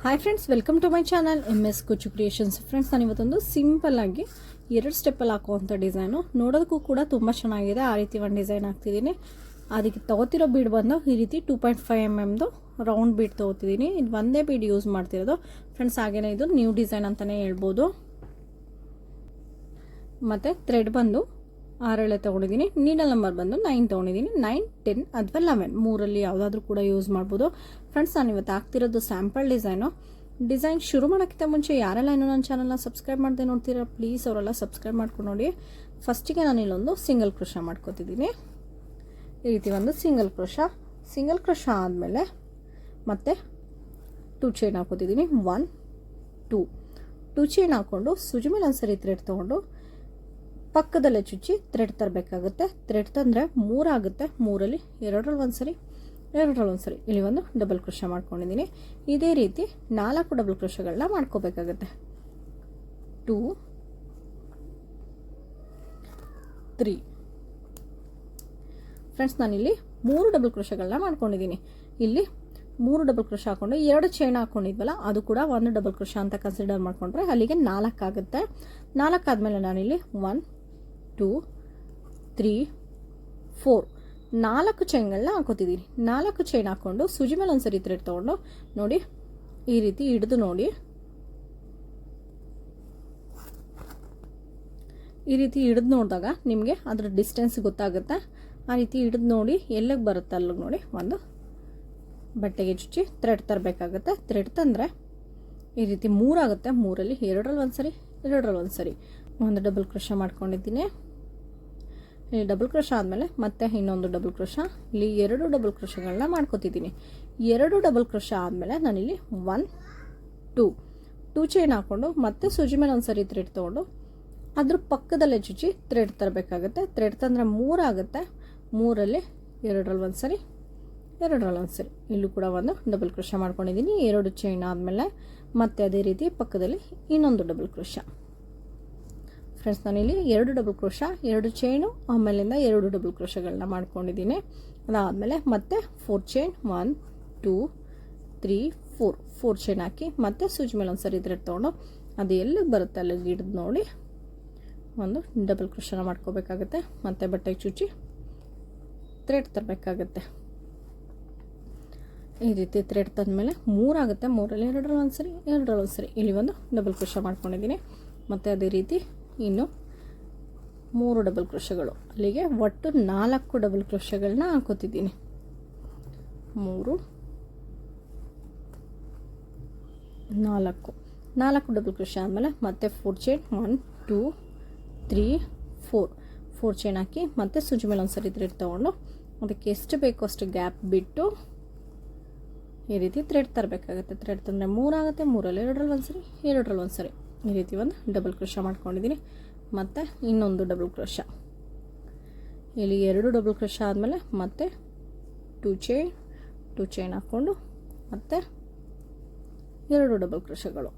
Hi friends, welcome to my channel MS Kuchchu Creations. Friends, ನಾನು ಇವತ್ತೊಂದು simple ಆಗಿ 2 ಸ್ಟೆಪ್ಪಲ್ಲಿ ಹಾಕುವಂಥ ಡಿಸೈನು ನೋಡೋದಕ್ಕೂ ಕೂಡ ತುಂಬ ಚೆನ್ನಾಗಿದೆ. ಆ ರೀತಿ ಒಂದು ಡಿಸೈನ್ ಹಾಕ್ತಿದ್ದೀನಿ. ಅದಕ್ಕೆ ತೊಗೋತಿರೋ ಬೀಡ್ ಬಂದು ಈ ರೀತಿ 2.5 mm ರೌಂಡ್ ಬೀಡ್ ತೊಗೋತಿದ್ದೀನಿ. ಇದು ಒಂದೇ ಬೀಡ್ ಯೂಸ್ ಮಾಡ್ತಿರೋದು ಫ್ರೆಂಡ್ಸ್. ಹಾಗೇನೇ ಇದು ನ್ಯೂ ಡಿಸೈನ್ ಅಂತಲೇ ಹೇಳ್ಬೋದು. ಮತ್ತು ಥ್ರೆಡ್ ಬಂದು 6 ಎಳೆ ತೊಗೊಂಡಿದ್ದೀನಿ. ನೀಡಲ್ ನಂಬರ್ ಬಂದು 9 ತೊಗೊಂಡಿದ್ದೀನಿ. 9, 10 ಅಥವಾ 11 ಮೂರಲ್ಲಿ ಯಾವುದಾದ್ರೂ ಕೂಡ ಯೂಸ್ ಮಾಡ್ಬೋದು. ಫ್ರೆಂಡ್ಸ್, ನಾನು ಇವತ್ತು ಹಾಕ್ತಿರೋದು ಸ್ಯಾಂಪಲ್ ಡಿಸೈನ್ ಶುರು ಮಾಡೋಕ್ಕಿಂತ ಮುಂಚೆ ಯಾರೆಲ್ಲ ಇನ್ನೂ ನನ್ನ ಚಾನಲ್ನ ಸಬ್ಸ್ಕ್ರೈಬ್ ಮಾಡದೆ ನೋಡ್ತೀರಾ, ಪ್ಲೀಸ್ ಅವರೆಲ್ಲ ಸಬ್ಸ್ಕ್ರೈಬ್ ಮಾಡ್ಕೊಂಡು ನೋಡಿ. ಫಸ್ಟಿಗೆ ನಾನು ಇಲ್ಲೊಂದು ಸಿಂಗಲ್ ಕ್ರೋಶ ಮಾಡ್ಕೋತಿದ್ದೀನಿ. ಈ ರೀತಿ ಒಂದು ಸಿಂಗಲ್ ಕ್ರೋಶ ಆದಮೇಲೆ ಮತ್ತೆ 2 ಚೈನ್ ಹಾಕೋತಿದ್ದೀನಿ. 1, 2 ಚೈನ್ ಹಾಕ್ಕೊಂಡು ಸೂಜಿ ಮೇಲೆ ಒಂದ್ಸರಿ ಥ್ರೆಡ್ ತೊಗೊಂಡು ಪಕ್ಕದಲ್ಲೇ ಚುಚ್ಚಿ ಥ್ರೆಡ್ ತರಬೇಕಾಗುತ್ತೆ. ಥ್ರೆಡ್ ತಂದರೆ 3 ಆಗುತ್ತೆ. 3ರಲ್ಲಿ 2ರಲ್ಲಿ ಒಂದ್ಸರಿ ಇಲ್ಲಿ ಒಂದು ಡಬಲ್ ಕ್ರೋಶ ಮಾಡ್ಕೊಂಡಿದ್ದೀನಿ. ಇದೇ ರೀತಿ 4 ಡಬಲ್ ಕ್ರೋಶಗಳನ್ನ ಮಾಡ್ಕೋಬೇಕಾಗುತ್ತೆ. 2, 3 ಫ್ರೆಂಡ್ಸ್, ನಾನಿಲ್ಲಿ 3 ಡಬಲ್ ಕ್ರೋಶಗಳನ್ನ ಮಾಡ್ಕೊಂಡಿದ್ದೀನಿ. ಇಲ್ಲಿ 3 ಡಬಲ್ ಕ್ರೋಶ ಹಾಕೊಂಡು 2 ಚೈನ್ ಹಾಕೊಂಡಿದ್ವಲ್ಲ, ಅದು ಕೂಡ 1 ಡಬಲ್ ಕ್ರೋಶ ಅಂತ ಕನ್ಸಿಡರ್ ಮಾಡಿಕೊಂಡ್ರೆ ಅಲ್ಲಿಗೆ 4 ಆಗುತ್ತೆ. 4 ಆದಮೇಲೆ ನಾನಿಲ್ಲಿ 1, 2, 3, 4 4 ಚೈನ್ಗಳನ್ನ ಹಾಕೋತಿದ್ದೀನಿ. 4 ಚೈನ್ ಹಾಕ್ಕೊಂಡು ಸೂಜಿ ಮೇಲೆ ಒಂದ್ಸರಿ ಥ್ರೆಡ್ ತೊಗೊಂಡು ನೋಡಿ, ಈ ರೀತಿ ಹಿಡಿದು ನೋಡಿ. ಈ ರೀತಿ ಹಿಡಿದು ನೋಡಿದಾಗ ನಿಮಗೆ ಅದರ ಡಿಸ್ಟೆನ್ಸ್ ಗೊತ್ತಾಗುತ್ತೆ. ಆ ರೀತಿ ಹಿಡಿದು ನೋಡಿ, ಎಲ್ಲಿಗೆ ಬರುತ್ತೆ ಅಲ್ಲಿಗೆ ನೋಡಿ ಒಂದು ಬಟ್ಟೆಗೆ ಚುಚ್ಚಿ ಥ್ರೆಡ್ ತರಬೇಕಾಗುತ್ತೆ. ಥ್ರೆಡ್ ತಂದರೆ ಈ ರೀತಿ 3 ಆಗುತ್ತೆ. 3ರಲ್ಲಿ 2ರಲ್ಲಿ ಒಂದ್ಸರಿ ಒಂದು ಡಬಲ್ ಕ್ರೋಶ ಮಾಡ್ಕೊಂಡಿದ್ದೀನಿ. ಇಲ್ಲಿ ಡಬಲ್ ಕ್ರೋಶ ಆದಮೇಲೆ ಮತ್ತೆ ಇನ್ನೊಂದು ಡಬಲ್ ಕ್ರೋಶ, ಇಲ್ಲಿ 2 ಡಬಲ್ ಕ್ರೋಶಗಳನ್ನ ಮಾಡ್ಕೋತಿದ್ದೀನಿ. 2 ಡಬಲ್ ಕ್ರೋಶ ಆದಮೇಲೆ ನಾನಿಲ್ಲಿ 1, 2 ಚೈನ್ ಹಾಕ್ಕೊಂಡು ಮತ್ತೆ ಸೂಜಿ ಮೇಲೆ ಒಂದ್ಸರಿ ಥ್ರೆಡ್ ತೊಗೊಂಡು ಅದ್ರ ಪಕ್ಕದಲ್ಲೇ ಚುಚ್ಚಿ ಥ್ರೆಡ್ ತರಬೇಕಾಗುತ್ತೆ. ಥ್ರೆಡ್ ತಂದರೆ 3 ಆಗುತ್ತೆ. 3ರಲ್ಲಿ 2ರಲ್ಲಿ ಒಂದ್ಸರಿ ಇಲ್ಲೂ ಕೂಡ ಒಂದು ಡಬಲ್ ಕ್ರೋಶ ಮಾಡ್ಕೊಂಡಿದ್ದೀನಿ. 2 ಚೈನ್ ಆದಮೇಲೆ ಮತ್ತೆ ಅದೇ ರೀತಿ ಪಕ್ಕದಲ್ಲಿ ಇನ್ನೊಂದು ಡಬಲ್ ಕ್ರೋಶ. ಫ್ರೆಂಡ್ಸ್, ನಾನಿಲ್ಲಿ 2 ಡಬಲ್ ಕ್ರೋಶ, 2 ಚೈನು, ಆಮೇಲಿಂದ 2 ಡಬಲ್ ಕ್ರೋಶಗಳನ್ನ ಮಾಡ್ಕೊಂಡಿದ್ದೀನಿ. ಅದಾದಮೇಲೆ ಮತ್ತೆ 4 ಚೈನ್, 1, 2, 3, 4 ಚೈನ್ ಹಾಕಿ ಮತ್ತೆ ಸೂಜಿ ಮೇಲೆ ಒಂದ್ಸರಿ ಥ್ರೆಡ್ ತೊಗೊಂಡು ಅದು ಎಲ್ಲಿಗೆ ಬರುತ್ತೆ ಅಲ್ಲಿಗೆ ಹಿಡಿದು ನೋಡಿ ಒಂದು ಡಬಲ್ ಕ್ರೋಶನ ಮಾಡ್ಕೋಬೇಕಾಗುತ್ತೆ. ಮತ್ತೆ ಬಟ್ಟೆಗೆ ಚುಚ್ಚಿ ಥ್ರೆಡ್ ತರಬೇಕಾಗುತ್ತೆ. ಈ ರೀತಿ ಥ್ರೆಡ್ ತಂದಮೇಲೆ 3 ಆಗುತ್ತೆ. 3ರಲ್ಲಿ 2ರಲ್ಲಿ ಒಂದ್ಸರಿ ಇಲ್ಲಿ ಒಂದು ಡಬಲ್ ಕ್ರೋಶ ಮಾಡ್ಕೊಂಡಿದ್ದೀನಿ. ಮತ್ತು ಅದೇ ರೀತಿ ಇನ್ನು 3 ಡಬಲ್ ಕ್ರೋಶಗಳು, ಅಲ್ಲಿಗೆ ಒಟ್ಟು 4 ಡಬಲ್ ಕ್ರೋಶಗಳನ್ನ ಹಾಕೋತಿದ್ದೀನಿ. 3, 4 ಡಬಲ್ ಕ್ರೋಶ ಆದಮೇಲೆ ಮತ್ತೆ 4 ಚೈನ್, 1, 2, 3, 4 ಚೈನ್ ಹಾಕಿ ಮತ್ತೆ ಸೂಜಿ ಮೇಲೆ ಒಂದ್ಸರಿ ಥ್ರೆಡ್ ತೊಗೊಂಡು ಅದಕ್ಕೆ ಎಷ್ಟು ಬೇಕೋ ಅಷ್ಟು ಗ್ಯಾಪ್ ಬಿಟ್ಟು ಈ ರೀತಿ ಥ್ರೆಡ್ ತರಬೇಕಾಗುತ್ತೆ. ಥ್ರೆಡ್ ತಂದರೆ 3 ಆಗುತ್ತೆ. 3ರಲ್ಲಿ 2ರಲ್ಲಿ ಒಂದ್ಸರಿ ಈ ರೀತಿ ಒಂದು ಡಬಲ್ ಕ್ರೋಶ ಮಾಡ್ಕೊಂಡಿದ್ದೀನಿ. ಮತ್ತು ಇನ್ನೊಂದು ಡಬಲ್ ಕ್ರೋಶ, ಇಲ್ಲಿ 2 ಡಬಲ್ ಕ್ರೋಶ ಆದಮೇಲೆ ಮತ್ತೆ 2 ಚೈನ್ ಹಾಕ್ಕೊಂಡು ಮತ್ತೆ 2 ಡಬಲ್ ಕ್ರೋಶಗಳು,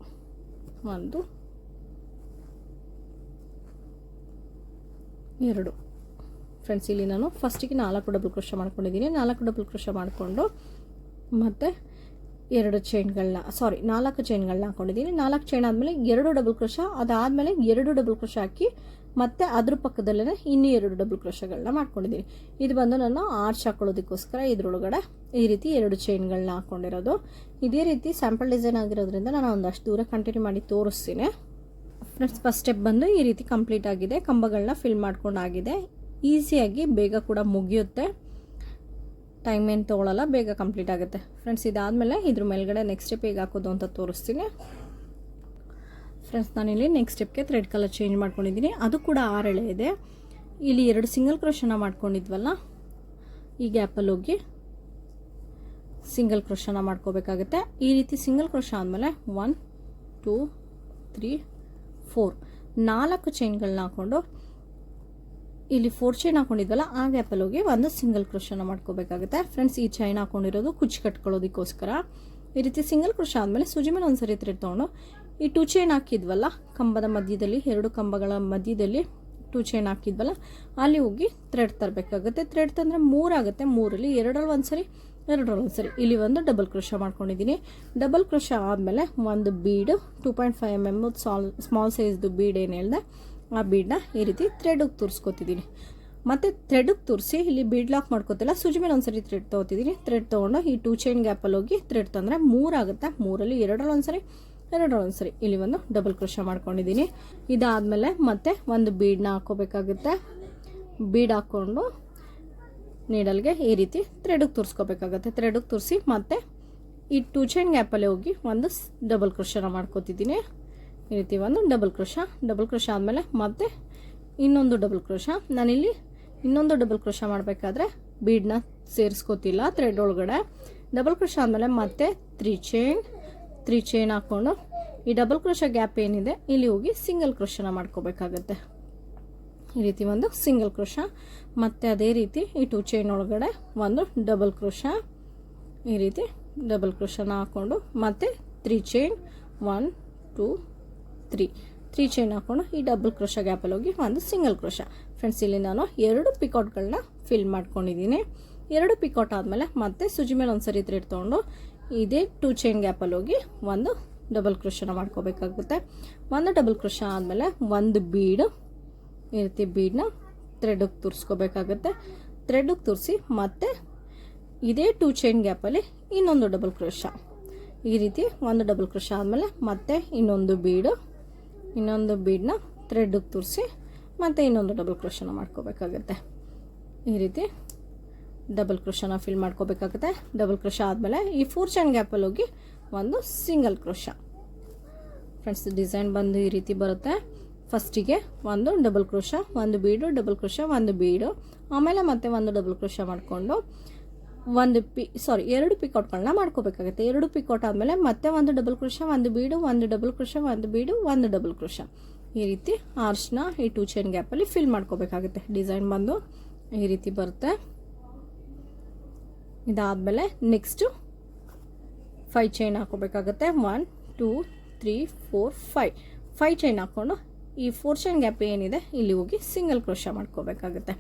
1, 2 ಫ್ರೆಂಡ್ಸ್. ಇಲ್ಲಿ ನಾನು ಫಸ್ಟಿಗೆ 4 ಡಬಲ್ ಕ್ರೋಶ ಮಾಡ್ಕೊಂಡಿದ್ದೀನಿ. 4 ಡಬಲ್ ಕ್ರೋಶ ಮಾಡಿಕೊಂಡು ಮತ್ತು 4 ಚೈನ್ಗಳನ್ನ ಹಾಕ್ಕೊಂಡಿದ್ದೀನಿ. 4 ಚೈನ್ ಆದಮೇಲೆ 2 ಡಬಲ್ ಕ್ರೋಶ, ಅದಾದಮೇಲೆ 2 ಡಬಲ್ ಕ್ರೋಶ ಹಾಕಿ ಮತ್ತು ಅದ್ರ ಪಕ್ಕದಲ್ಲೇ ಇನ್ನೂ 2 ಡಬಲ್ ಕ್ರೋಶಗಳನ್ನ ಮಾಡ್ಕೊಂಡಿದ್ದೀನಿ. ಇದು ಬಂದು ನಾನು ಆರ್ಚ್ ಹಾಕೊಳ್ಳೋದಕ್ಕೋಸ್ಕರ ಇದ್ರೊಳಗಡೆ ಈ ರೀತಿ 2 ಚೈನ್ಗಳನ್ನ ಹಾಕ್ಕೊಂಡಿರೋದು. ಇದೇ ರೀತಿ ಸ್ಯಾಂಪಲ್ ಡಿಸೈನ್ ಆಗಿರೋದ್ರಿಂದ ನಾನು ಒಂದಷ್ಟು ದೂರ ಕಂಟಿನ್ಯೂ ಮಾಡಿ ತೋರಿಸ್ತೀನಿ. ಫ್ರೆಂಡ್ಸ್, ಫಸ್ಟ್ ಸ್ಟೆಪ್ ಬಂದು ಈ ರೀತಿ ಕಂಪ್ಲೀಟ್ ಆಗಿದೆ. ಕಂಬಗಳನ್ನ ಫಿಲ್ ಮಾಡ್ಕೊಂಡಾಗಿದೆ. ಈಸಿಯಾಗಿ ಬೇಗ ಕೂಡ ಮುಗಿಯುತ್ತೆ, ಟೈಮ್ ಏನು ತೊಗೊಳ್ಳಲ್ಲ, ಬೇಗ ಕಂಪ್ಲೀಟ್ ಆಗುತ್ತೆ. ಫ್ರೆಂಡ್ಸ್, ಇದಾದಮೇಲೆ ಇದ್ರ ಮೇಲ್ಗಡೆ ನೆಕ್ಸ್ಟ್ ಸ್ಟೆಪ್ ಹೇಗೆ ಹಾಕೋದು ಅಂತ ತೋರಿಸ್ತೀನಿ. ಫ್ರೆಂಡ್ಸ್, ನಾನಿಲ್ಲಿ ನೆಕ್ಸ್ಟ್ ಸ್ಟೆಪ್ಗೆ ಥ್ರೆಡ್ ಕಲರ್ ಚೇಂಜ್ ಮಾಡ್ಕೊಂಡಿದ್ದೀನಿ. ಅದು ಕೂಡ 6 ಎಳೆ ಇದೆ. ಇಲ್ಲಿ 2 ಸಿಂಗಲ್ ಕ್ರೋಶನ ಮಾಡ್ಕೊಂಡಿದ್ವಲ್ಲ, ಈ ಗ್ಯಾಪಲ್ಲಿ ಹೋಗಿ ಸಿಂಗಲ್ ಕ್ರೋಶನ ಮಾಡ್ಕೋಬೇಕಾಗುತ್ತೆ. ಈ ರೀತಿ ಸಿಂಗಲ್ ಕ್ರೋಶ ಆದಮೇಲೆ 1, 2, 3, 4 ಚೈನ್ಗಳನ್ನ ಹಾಕ್ಕೊಂಡು ಇಲ್ಲಿ 4 ಚೈನ್ ಹಾಕೊಂಡಿದ್ವಲ್ಲ, ಆ ಗ್ಯಾಪಲ್ಲಿ ಹೋಗಿ ಒಂದು ಸಿಂಗಲ್ ಕ್ರೋಶನ ಮಾಡ್ಕೋಬೇಕಾಗುತ್ತೆ. ಫ್ರೆಂಡ್ಸ್, ಈ ಚೈನ್ ಹಾಕೊಂಡಿರೋದು ಕುಚ್ಚು ಕಟ್ಕೊಳ್ಳೋದಕ್ಕೋಸ್ಕರ. ಈ ರೀತಿ ಸಿಂಗಲ್ ಕ್ರೋಶ ಆದಮೇಲೆ ಸೂಜಿ ಮೇಲೆ ಒಂದ್ಸರಿ ಥ್ರೆಡ್ ತೊಗೊಂಡು ಈ 2 ಚೈನ್ ಹಾಕಿದ್ವಲ್ಲ ಕಂಬದ ಮಧ್ಯದಲ್ಲಿ, 2 ಕಂಬಗಳ ಮಧ್ಯದಲ್ಲಿ 2 ಚೈನ್ ಹಾಕಿದ್ವಲ್ಲ ಅಲ್ಲಿ ಹೋಗಿ ಥ್ರೆಡ್ ತರಬೇಕಾಗುತ್ತೆ. ಥ್ರೆಡ್ ತಂದರೆ 3 ಆಗುತ್ತೆ. 3ರಲ್ಲಿ 2ರಲ್ಲಿ ಒಂದ್ಸರಿ ಎರಡರಲ್ಲೊಂದು ಸರಿ ಇಲ್ಲಿ ಒಂದು ಡಬಲ್ ಕ್ರೋಶ ಮಾಡ್ಕೊಂಡಿದ್ದೀನಿ. ಡಬಲ್ ಕ್ರೋಶ ಆದಮೇಲೆ ಒಂದು ಬೀಡು 2.5 mm ಸ್ಮಾಲ್ ಸೈಜ್ದು ಬೀಡ್ ಏನು ಹೇಳಿದೆ ಆ ಬೀಡನ್ನ ಈ ರೀತಿ ಥ್ರೆಡಿಗೆ ತೂರಿಸ್ಕೊತಿದ್ದೀನಿ. ಮತ್ತು ಥ್ರೆಡಿಗೆ ತೂರಿಸಿ ಇಲ್ಲಿ ಬೀಡ್ ಲಾಕ್ ಮಾಡ್ಕೋತಿಲ್ಲ, ಸೂಜಿ ಮೇಲೆ ಒಂದು ಸರಿ ಥ್ರೆಡ್ ತೊಗೋತಿದ್ದೀನಿ. ಥ್ರೆಡ್ ತೊಗೊಂಡು ಈ 2 ಚೈನ್ ಗ್ಯಾಪಲ್ಲಿ ಹೋಗಿ ಥ್ರೆಡ್ ತಂದರೆ 3 ಆಗುತ್ತೆ. 3ರಲ್ಲಿ ಎರಡರಲ್ಲೊಂದು ಸರಿ ಇಲ್ಲಿ ಒಂದು ಡಬಲ್ ಕ್ರೋಶ ಮಾಡ್ಕೊಂಡಿದ್ದೀನಿ. ಇದಾದಮೇಲೆ ಮತ್ತೆ ಒಂದು ಬೀಡನ್ನ ಹಾಕೋಬೇಕಾಗುತ್ತೆ. ಬೀಡ್ ಹಾಕ್ಕೊಂಡು ನೀಡಲ್ಗೆ ಈ ರೀತಿ ಥ್ರೆಡಿಗೆ ತೂರಿಸ್ಕೋಬೇಕಾಗುತ್ತೆ. ಥ್ರೆಡಿಗೆ ತೂರಿಸಿ ಮತ್ತೆ ಈ 2 ಚೈನ್ ಗ್ಯಾಪಲ್ಲಿ ಹೋಗಿ ಒಂದು ಡಬಲ್ ಕ್ರೋಶನ ಮಾಡ್ಕೋತಿದ್ದೀನಿ. ಈ ರೀತಿ ಒಂದು ಡಬಲ್ ಕ್ರೋಶ ಆದಮೇಲೆ ಮತ್ತೆ ಇನ್ನೊಂದು ಡಬಲ್ ಕ್ರೋಶ. ನಾನಿಲ್ಲಿ ಇನ್ನೊಂದು ಡಬಲ್ ಕ್ರೋಶ ಮಾಡಬೇಕಾದ್ರೆ ಬೀಡನ್ನ ಸೇರಿಸ್ಕೋತಿಲ್ಲ ಥ್ರೆಡ್ ಒಳಗಡೆ. ಡಬಲ್ ಕ್ರೋಶ ಆದಮೇಲೆ ಮತ್ತೆ 3 ಚೈನ್ ಹಾಕ್ಕೊಂಡು ಈ ಡಬಲ್ ಕ್ರೋಶ ಗ್ಯಾಪ್ ಏನಿದೆ ಇಲ್ಲಿ ಹೋಗಿ ಸಿಂಗಲ್ ಕ್ರೋಶನ ಮಾಡ್ಕೋಬೇಕಾಗತ್ತೆ. ಈ ರೀತಿ ಒಂದು ಸಿಂಗಲ್ ಕ್ರೋಶ. ಮತ್ತು ಅದೇ ರೀತಿ ಈ 2 ಚೈನ್ ಒಳಗಡೆ ಒಂದು ಡಬಲ್ ಕ್ರೋಶ, ಈ ರೀತಿ ಡಬಲ್ ಕ್ರೋಶನ ಹಾಕ್ಕೊಂಡು ಮತ್ತೆ 3 ಚೈನ್ 1 2 3 ಚೈನ್ ಹಾಕ್ಕೊಂಡು ಈ ಡಬಲ್ ಕ್ರೋಶ ಗ್ಯಾಪಲ್ಲಿ ಹೋಗಿ ಒಂದು ಸಿಂಗಲ್ ಕ್ರೋಶ. ಫ್ರೆಂಡ್ಸ್ ಇಲ್ಲಿ ನಾನು 2 ಪಿಕಾಟ್ಗಳನ್ನ ಫಿಲ್ ಮಾಡ್ಕೊಂಡಿದ್ದೀನಿ. 2 ಪಿಕಾಟ್ ಆದಮೇಲೆ ಮತ್ತೆ ಸೂಜಿ ಮೇಲೆ ಒಂದು ಸರಿ ಥ್ರೆಡ್ ತೊಗೊಂಡು ಇದೇ 2 ಚೈನ್ ಗ್ಯಾಪಲ್ಲಿ ಹೋಗಿ ಒಂದು ಡಬಲ್ ಕ್ರೋಶನ ಮಾಡ್ಕೋಬೇಕಾಗುತ್ತೆ. ಒಂದು ಡಬಲ್ ಕ್ರೋಶ ಆದಮೇಲೆ ಒಂದು ಬೀಡು ಈ ರೀತಿ ಬೀಡನ್ನ ಥ್ರೆಡಿಗೆ ತೂರಿಸ್ಕೋಬೇಕಾಗುತ್ತೆ. ಥ್ರೆಡಿಗೆ ತೂರಿಸಿ ಮತ್ತೆ ಇದೇ 2 ಚೈನ್ ಗ್ಯಾಪಲ್ಲಿ ಇನ್ನೊಂದು ಡಬಲ್ ಕ್ರೋಶ. ಈ ರೀತಿ ಒಂದು ಡಬಲ್ ಕ್ರೋಶ ಆದಮೇಲೆ ಮತ್ತೆ ಇನ್ನೊಂದು ಬೀಡನ್ನ ಥ್ರೆಡಿಗೆ ತೂರಿಸಿ ಮತ್ತೆ ಇನ್ನೊಂದು ಡಬಲ್ ಕ್ರೋಶನ ಮಾಡ್ಕೋಬೇಕಾಗುತ್ತೆ. ಈ ರೀತಿ ಡಬಲ್ ಕ್ರೋಶನ ಫಿಲ್ ಮಾಡ್ಕೋಬೇಕಾಗುತ್ತೆ. ಡಬಲ್ ಕ್ರೋಶ ಆದಮೇಲೆ ಈ 4 ಚೈನ್ ಗ್ಯಾಪಲ್ಲಿ ಹೋಗಿ ಒಂದು ಸಿಂಗಲ್ ಕ್ರೋಶ. ಫ್ರೆಂಡ್ಸ್ ಡಿಸೈನ್ ಬಂದು ಈ ರೀತಿ ಬರುತ್ತೆ. ಫಸ್ಟಿಗೆ ಒಂದು ಡಬಲ್ ಕ್ರೋಶ, ಒಂದು ಬೀಡು, ಡಬಲ್ ಕ್ರೋಶ, ಒಂದು ಬೀಡು, ಆಮೇಲೆ ಮತ್ತೆ ಒಂದು ಡಬಲ್ ಕ್ರೋಶ ಮಾಡಿಕೊಂಡು ಎರಡು ಪಿಕಾಟ್ಗಳನ್ನ ಮಾಡ್ಕೋಬೇಕಾಗುತ್ತೆ. 2 ಪಿಕಾಟ್ ಆದಮೇಲೆ ಮತ್ತೆ ಒಂದು ಡಬಲ್ ಕ್ರೋಶ, ಒಂದು ಬೀಡು, ಒಂದು ಡಬಲ್ ಕ್ರೋಶ, ಒಂದು ಬೀಡು, ಒಂದು ಡಬಲ್ ಕ್ರೋಶ. ಈ ರೀತಿ ಆರ್ಚ್ನ ಈ 2 ಚೈನ್ ಗ್ಯಾಪಲ್ಲಿ ಫಿಲ್ ಮಾಡ್ಕೋಬೇಕಾಗುತ್ತೆ. ಡಿಸೈನ್ ಬಂದು ಈ ರೀತಿ ಬರುತ್ತೆ. ಇದಾದಮೇಲೆ ನೆಕ್ಸ್ಟು 5 ಚೈನ್ ಹಾಕೋಬೇಕಾಗುತ್ತೆ. 1 2 3 4 5 ಚೈನ್ ಹಾಕ್ಕೊಂಡು ಈ 4 ಚೈನ್ ಗ್ಯಾಪ್ ಏನಿದೆ ಇಲ್ಲಿ ಹೋಗಿ ಸಿಂಗಲ್ ಕ್ರೋಶ ಮಾಡ್ಕೋಬೇಕಾಗುತ್ತೆ.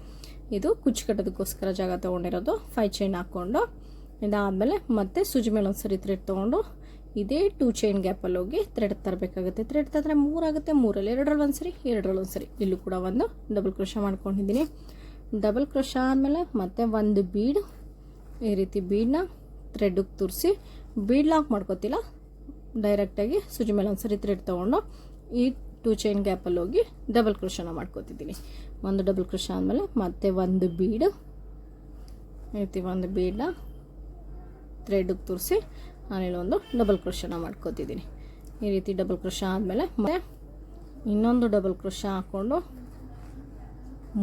ಇದು ಕುಚ್ಚು ಕಟ್ಟೋದಕ್ಕೋಸ್ಕರ ಜಾಗ ತೊಗೊಂಡಿರೋದು. 5 ಚೈನ್ ಹಾಕ್ಕೊಂಡು ಇದಾದಮೇಲೆ ಮತ್ತೆ ಸೂಜಿ ಮೇಲೆ ಒಂದು ಸರಿ ಥ್ರೆಡ್ ತೊಗೊಂಡು ಇದೇ 2 ಚೈನ್ ಗ್ಯಾಪಲ್ಲಿ ಹೋಗಿ ಥ್ರೆಡ್ ತರಬೇಕಾಗುತ್ತೆ. ಥ್ರೆಡ್ ತಂದರೆ 3 ಆಗುತ್ತೆ. 3ರಲ್ಲಿ ಎರಡರಲ್ಲೊಂದು ಸರಿ ಇಲ್ಲೂ ಕೂಡ ಒಂದು ಡಬಲ್ ಕ್ರೋಶ ಮಾಡ್ಕೊಂಡಿದ್ದೀನಿ. ಡಬಲ್ ಕ್ರೋಶ ಆದಮೇಲೆ ಮತ್ತೆ ಒಂದು ಬೀಡ್, ಈ ರೀತಿ ಬೀಡನ್ನ ಥ್ರೆಡ್ಗೆ ತೂರಿಸಿ ಬೀಡ್ ಲಾಕ್ ಮಾಡ್ಕೋತಿಲ್ಲ, ಡೈರೆಕ್ಟಾಗಿ ಸೂಜಿ ಮೇಲೆ ಒಂದು ಸರಿ ಥ್ರೆಡ್ ತೊಗೊಂಡು ಈ 2 ಚೈನ್ ಗ್ಯಾಪಲ್ಲಿ ಹೋಗಿ ಡಬಲ್ ಕ್ರೋಶನ ಮಾಡ್ಕೋತಿದ್ದೀನಿ. ಒಂದು ಡಬಲ್ ಕ್ರೋಶ ಆದಮೇಲೆ ಮತ್ತೆ ಒಂದು ಬೀಡು, ಈ ರೀತಿ ಒಂದು ಬೀಡನ್ನ ಥ್ರೆಡ್ಗೆ ತೂರಿಸಿ ನಾನಿಲ್ಲಿ ಒಂದು ಡಬಲ್ ಕ್ರೋಶನ ಮಾಡ್ಕೋತಿದ್ದೀನಿ. ಈ ರೀತಿ ಡಬಲ್ ಕ್ರೋಶ ಆದಮೇಲೆ ಮತ್ತೆ ಇನ್ನೊಂದು ಡಬಲ್ ಕ್ರೋಶ ಹಾಕ್ಕೊಂಡು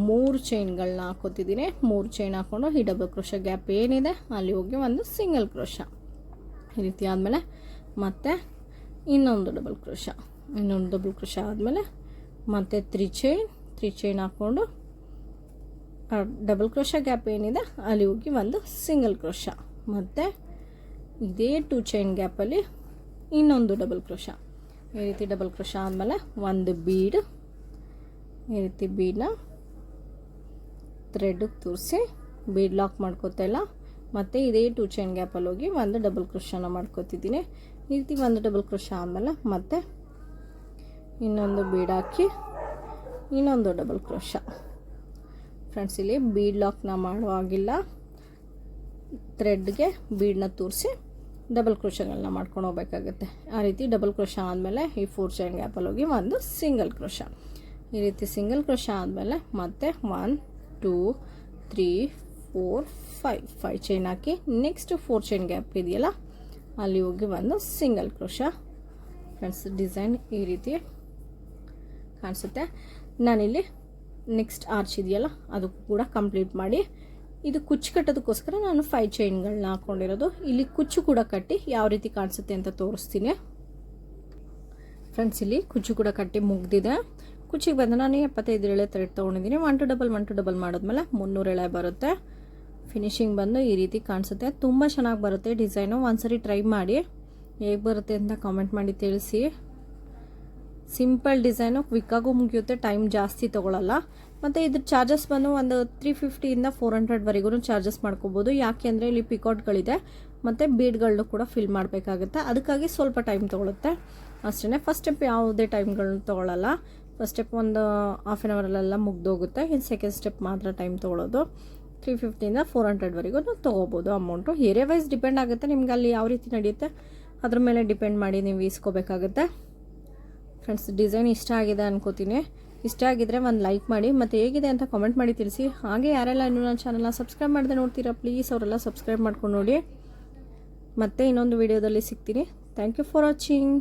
3 ಚೈನ್ಗಳನ್ನ ಹಾಕೋತಿದ್ದೀನಿ. 3 ಚೈನ್ ಹಾಕ್ಕೊಂಡು ಈ ಡಬಲ್ ಕ್ರೋಶ ಗ್ಯಾಪ್ ಏನಿದೆ ಅಲ್ಲಿ ಹೋಗಿ ಒಂದು ಸಿಂಗಲ್ ಕ್ರೋಶ. ಈ ರೀತಿ ಆದಮೇಲೆ ಮತ್ತೆ ಇನ್ನೊಂದು ಡಬಲ್ ಕ್ರೋಶ ಆದಮೇಲೆ ಮತ್ತೆ 3 ಚೈನ್ ಹಾಕ್ಕೊಂಡು ಡಬಲ್ ಕ್ರೋಶ ಗ್ಯಾಪ್ ಏನಿದೆ ಅಲ್ಲಿ ಹೋಗಿ ಒಂದು ಸಿಂಗಲ್ ಕ್ರೋಶ. ಮತ್ತು ಇದೇ 2 ಚೈನ್ ಗ್ಯಾಪಲ್ಲಿ ಇನ್ನೊಂದು ಡಬಲ್ ಕ್ರೋಶ. ಈ ರೀತಿ ಡಬಲ್ ಕ್ರೋಶ ಆದಮೇಲೆ ಒಂದು ಬೀಡ್, ಈ ರೀತಿ ಬೀಡನ್ನ ಥ್ರೆಡ್ಗೆ ತೂರಿಸಿ ಬೀಡ್ ಲಾಕ್ ಮಾಡ್ಕೋತಾ ಇಲ್ಲ, ಮತ್ತು ಇದೇ 2 ಚೈನ್ ಗ್ಯಾಪಲ್ಲಿ ಹೋಗಿ ಒಂದು ಡಬಲ್ ಕ್ರೋಶನ ಮಾಡ್ಕೋತಿದ್ದೀನಿ. ಈ ರೀತಿ ಒಂದು ಡಬಲ್ ಕ್ರೋಶ ಆದಮೇಲೆ ಮತ್ತೆ ಇನ್ನೊಂದು ಬೀಡ್ ಹಾಕಿ ಇನ್ನೊಂದು ಡಬಲ್ ಕ್ರೋಶ. ಫ್ರೆಂಡ್ಸ್ ಇಲ್ಲಿ ಬೀಡ್ ಲಾಕ್ನ ಮಾಡುವಾಗಿಲ್ಲ, ಥ್ರೆಡ್ಗೆ ಬೀಡನ್ನ ತೂರಿಸಿ ಡಬಲ್ ಕ್ರೋಶಗಳನ್ನ ಮಾಡ್ಕೊಂಡು ಹೋಗ್ಬೇಕಾಗುತ್ತೆ. ಆ ರೀತಿ ಡಬಲ್ ಕ್ರೋಶ ಆದಮೇಲೆ ಈ 4 ಚೈನ್ ಗ್ಯಾಪಲ್ಲಿ ಹೋಗಿ ಒಂದು ಸಿಂಗಲ್ ಕ್ರೋಶ. ಈ ರೀತಿ ಸಿಂಗಲ್ ಕ್ರೋಶ ಆದಮೇಲೆ ಮತ್ತೆ 1 2 3 4 5 ಚೈನ್ ಹಾಕಿ ನೆಕ್ಸ್ಟ್ 4 ಚೈನ್ ಗ್ಯಾಪ್ ಇದೆಯಲ್ಲ ಅಲ್ಲಿ ಹೋಗಿ ಒಂದು ಸಿಂಗಲ್ ಕ್ರೋಶ. ಫ್ರೆಂಡ್ಸ್ ಡಿಸೈನ್ ಈ ರೀತಿ ಕಾಣಿಸುತ್ತೆ. ನಾನಿಲ್ಲಿ ನೆಕ್ಸ್ಟ್ ಆರ್ಚ್ ಇದೆಯಲ್ಲ ಅದು ಕೂಡ ಕಂಪ್ಲೀಟ್ ಮಾಡಿ ಇದು ಕುಚ್ಚು ಕಟ್ಟೋದಕ್ಕೋಸ್ಕರ ನಾನು 5 ಚೈನ್ಗಳನ್ನ ಹಾಕ್ಕೊಂಡಿರೋದು. ಇಲ್ಲಿ ಕುಚ್ಚು ಕೂಡ ಕಟ್ಟಿ ಯಾವ ರೀತಿ ಕಾಣಿಸುತ್ತೆ ಅಂತ ತೋರಿಸ್ತೀನಿ. ಫ್ರೆಂಡ್ಸ್ ಇಲ್ಲಿ ಕುಚ್ಚು ಕೂಡ ಕಟ್ಟಿ ಮುಗ್ದಿದೆ. ಕುಚ್ಚಿಗೆ ಬಂದು ನಾನು 75 ಎಳೆ ಥ್ರೆಡ್ ತೊಗೊಂಡಿದ್ದೀನಿ. 1 to double ಮಾಡಿದ್ಮೇಲೆ 300 ಎಳೆ ಬರುತ್ತೆ. ಫಿನಿಶಿಂಗ್ ಬಂದು ಈ ರೀತಿ ಕಾಣಿಸುತ್ತೆ. ತುಂಬ ಚೆನ್ನಾಗಿ ಬರುತ್ತೆ ಡಿಸೈನು. ಒಂದ್ಸರಿ ಟ್ರೈ ಮಾಡಿ ಹೇಗೆ ಬರುತ್ತೆ ಅಂತ ಕಾಮೆಂಟ್ ಮಾಡಿ ತಿಳಿಸಿ. ಸಿಂಪಲ್ ಡಿಸೈನು, ಕ್ವಿಕ್ಕಾಗೂ ಮುಗಿಯುತ್ತೆ, ಟೈಮ್ ಜಾಸ್ತಿ ತೊಗೊಳ್ಳಲ್ಲ. ಮತ್ತು ಇದ್ರ ಚಾರ್ಜಸ್ ಬಂದು ಒಂದು 350ಇಂದ 400ವರೆಗೂ ಚಾರ್ಜಸ್ ಮಾಡ್ಕೋಬೋದು. ಯಾಕೆ ಅಂದರೆ ಇಲ್ಲಿ ಪಿಕಾಟ್ಗಳಿದೆ ಮತ್ತು ಬೀಡ್ಗಳನ್ನೂ ಕೂಡ ಫಿಲ್ ಮಾಡಬೇಕಾಗುತ್ತೆ. ಅದಕ್ಕಾಗಿ ಸ್ವಲ್ಪ ಟೈಮ್ ತೊಗೊಳುತ್ತೆ ಅಷ್ಟೇ. ಫಸ್ಟ್ ಸ್ಟೆಪ್ ಯಾವುದೇ ಟೈಮ್ಗಳನ್ನ ತೊಗೊಳ್ಳಲ್ಲ. ಫಸ್ಟ್ ಸ್ಟೆಪ್ ಒಂದು ಹಾಫ್ ಆನ್ ಅವರಲ್ಲೆಲ್ಲ ಮುಗ್ದೋಗುತ್ತೆ. ಇನ್ನು ಸೆಕೆಂಡ್ ಸ್ಟೆಪ್ ಮಾತ್ರ ಟೈಮ್ ತೊಗೊಳ್ಳೋದು. 350ಇಂದ 400ವರೆಗೂ ತೊಗೋಬೋದು ಅಮೌಂಟು. ಏರಿಯಾ ವೈಸ್ ಡಿಪೆಂಡ್ ಆಗುತ್ತೆ, ನಿಮ್ಗೆ ಅಲ್ಲಿ ಯಾವ ರೀತಿ ನಡೆಯುತ್ತೆ ಅದ್ರ ಮೇಲೆ ಡಿಪೆಂಡ್ ಮಾಡಿ ನೀವು ಇಸ್ಕೋಬೇಕಾಗುತ್ತೆ. ಫ್ರೆಂಡ್ಸ್, ಡಿಸೈನ್ ಇಷ್ಟ ಆಗಿದೆ ಅನ್ಕೋತೀನಿ. ಇಷ್ಟ ಆಗಿದ್ರೆ ಒಂದು ಲೈಕ್ ಮಾಡಿ ಮತ್ತು ಹೇಗಿದೆ ಅಂತ ಕಾಮೆಂಟ್ ಮಾಡಿ ತಿಳಿಸಿ. ಹಾಗೆ ಯಾರೆಲ್ಲ ಇನ್ನೂ ನನ್ನ ಚಾನಲ್ನ ಸಬ್ಸ್ಕ್ರೈಬ್ ಮಾಡದೆ ನೋಡ್ತೀರಾ ಪ್ಲೀಸ್ ಅವರೆಲ್ಲ ಸಬ್ಸ್ಕ್ರೈಬ್ ಮಾಡ್ಕೊಂಡು ನೋಡಿ. ಮತ್ತೆ ಇನ್ನೊಂದು ವಿಡಿಯೋದಲ್ಲಿ ಸಿಗ್ತೀನಿ. Thank you for watching.